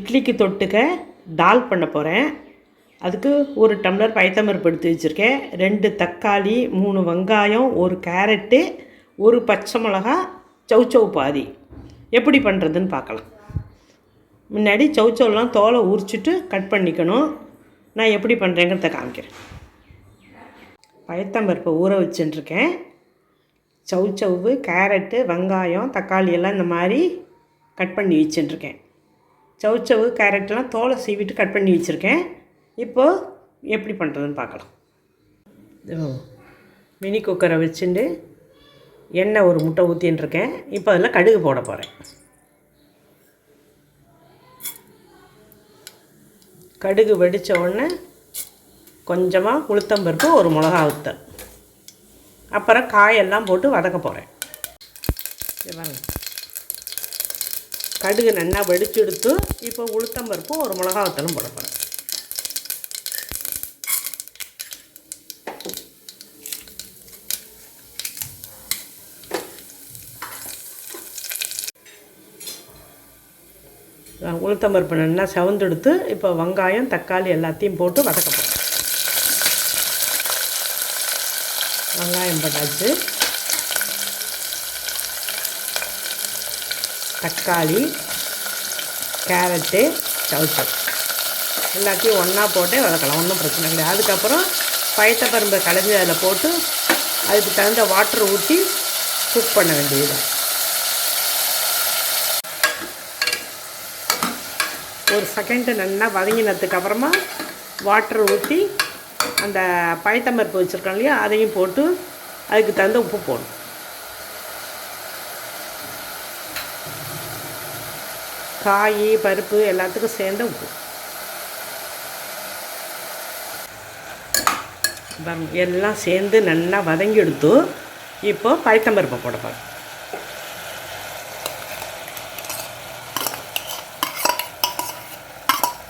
இட்லிக்கு தொட்டுக்க தால் பண்ண போகிறேன். அதுக்கு 1 டம்ளர் பயத்தம்பருப்பு எடுத்து வச்சுருக்கேன். 2 தக்காளி, 3 வெங்காயம், 1 கேரட்டு, 1 பச்சை மிளகா, சௌச்சௌ பாதி. எப்படி பண்ணுறதுன்னு பார்க்கலாம். முன்னாடி சௌச்சௌலாம் தோலை உரிச்சிட்டு கட் பண்ணிக்கணும். நான் எப்படி பண்ணுறேங்கிறத காமிக்கிறேன். பயத்தம்பருப்பை ஊற வச்சுட்டுருக்கேன். சௌச்சௌவு, கேரட்டு, வெங்காயம், தக்காளி எல்லாம் இந்த மாதிரி கட் பண்ணி வச்சுட்டுருக்கேன். சௌச்சௌவு, கேரட்லாம் தோலை சீவிட்டு கட் பண்ணி வச்சுருக்கேன். இப்போது எப்படி பண்ணுறதுன்னு பார்க்கலாம். மினி குக்கரை வச்சுட்டு எண்ணெய் 1 முட்டை ஊற்றின்ட்டுருக்கேன். இப்போ அதில் கடுகு போட போகிறேன். கடுகு வெடித்த உடனே கொஞ்சமாக உளுத்தம்பருப்பு, 1 மிளகா வத்தல், அப்புறம் காயெல்லாம் போட்டு வதக்க போகிறேன். கடுகு நல்லா வெடிச்சு எடுத்து இப்போ உளுத்தம்பருப்பு, 1 மிளகா வத்தலும் போட போகிறேன். உளுத்தம்பருப்பு நல்லா செவந்தெடுத்து இப்போ வெங்காயம், தக்காளி எல்லாத்தையும் போட்டு வதக்க போகிறேன். வெங்காயம் போட்டாச்சு, தக்காளி, கேரட்டு, சௌச்சௌ எல்லாத்தையும் ஒன்றா போட்டே வதக்கலாம். ஒன்றும் பிரச்சனை கிடையாது. அதுக்கப்புறம் பயத்தம்பருப்பை கலந்து அதில் போட்டு அதுக்கு தகுந்த வாட்டர் ஊற்றி குக் பண்ண வேண்டியது. ஒரு செகண்டு நல்லா வதங்கினதுக்கப்புறமா வாட்டர் ஊற்றி அந்த பயத்தம்பருப்பு வச்சுருக்கோம் இல்லையா, அதையும் போட்டு அதுக்கு தகுந்த உப்பு போடணும். காய், பருப்பு எல்லாத்துக்கும் சேர்ந்த உப்பு. எல்லாம் சேர்ந்து நல்லா வதங்கி எடுத்து இப்போ பயத்தம்பருப்பை போட போகிறேன்.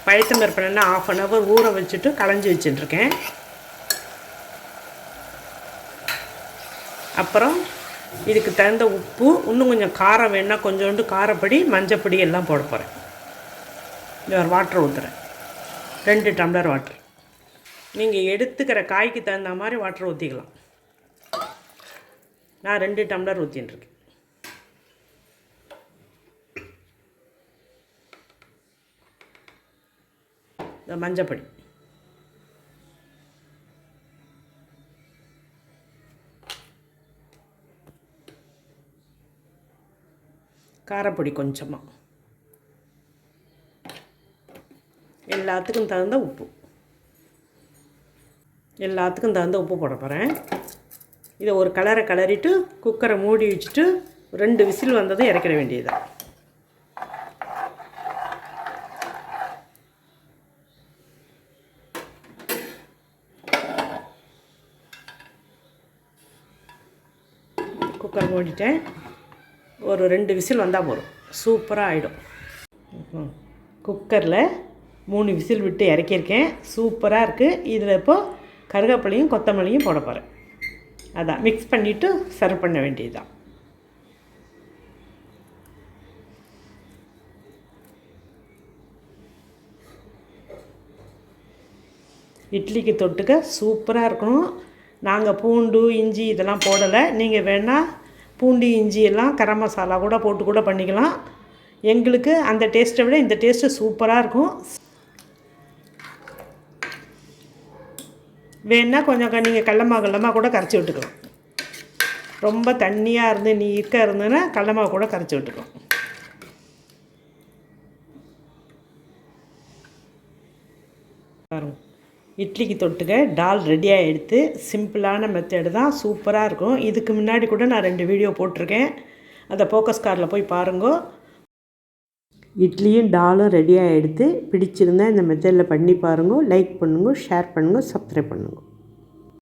பயத்தம்பருப்பை நல்லா 1/2 அன் ஹவர் ஊற வச்சுட்டு களைஞ்சி வச்சுட்டுருக்கேன். அப்புறம் இதுக்கு தகுந்த உப்பு, இன்னும் கொஞ்சம் காரம் வேணுன்னா கொஞ்சோண்டு காரப்பொடி, மஞ்சப்பொடி எல்லாம் போட போகிறேன். ஒரு வாட்டர் ஊற்றுறேன். 2 டம்ளர் வாட்டர். நீங்கள் எடுத்துக்கிற காய்க்கு தகுந்த மாதிரி வாட்டர் ஊற்றிக்கலாம். நான் 2 டம்ளர் ஊற்றின்ட்டுருக்கேன். மஞ்சப்பொடி, காரப்பொடி கொஞ்சமாக, எல்லாத்துக்கும் தகுந்த உப்பு. எல்லாத்துக்கும் தகுந்த உப்பு போட போகிறேன். இதை ஒரு கிளறிட்டு குக்கரை மூடி வச்சுட்டு 2 விசில் வந்ததும் இறக்கிட வேண்டியதுதான். குக்கர் மூடிட்டேன். ஒரு 2 விசில் வந்தால் போதும், சூப்பராக ஆகிடும். குக்கரில் 3 விசில் விட்டு இறக்கியிருக்கேன். சூப்பராக இருக்குது. இதில் இப்போது கருவேப்பிலையும் கொத்தமல்லியும் போட போகிறேன். அதான் மிக்ஸ் பண்ணிவிட்டு சர்வ் பண்ண வேண்டியது தான். இட்லிக்கு தொட்டுக்க சூப்பராக இருக்கணும். நாங்கள் பூண்டு, இஞ்சி இதெல்லாம் போடலை. நீங்கள் வேணால் பூண்டு, இஞ்சி எல்லாம் கரம் மசாலா கூட போட்டு கூட பண்ணிக்கலாம். எங்களுக்கு அந்த டேஸ்ட்டை விட இந்த டேஸ்ட்டு சூப்பராக இருக்கும். வேணால் கொஞ்சம் நீங்கள் கடலமாவு கூட கரைச்சி விட்டுக்கலாம். ரொம்ப தண்ணியாக இருந்து நீர்க்காக இருந்ததுன்னா கடலமாவு கூட கரைச்சி விட்டுக்கலாம். பாருங்க, இட்லிக்கு தொட்டுக்க டால் ரெடியாக எடுத்து சிம்பிளான மெத்தடு தான், சூப்பராக இருக்கும். இதுக்கு முன்னாடி கூட நான் 2 வீடியோ போட்டிருக்கேன். அந்த ஃபோக்கஸ் கார்டில் போய் பாருங்கோ. இட்லியும் டாலும் ரெடியாக எடுத்து பிடிச்சிருந்தா இந்த மெத்தடில் பண்ணி பாருங்க. லைக் பண்ணுங்க, ஷேர் பண்ணுங்க, சப்ஸ்கிரைப் பண்ணுங்க.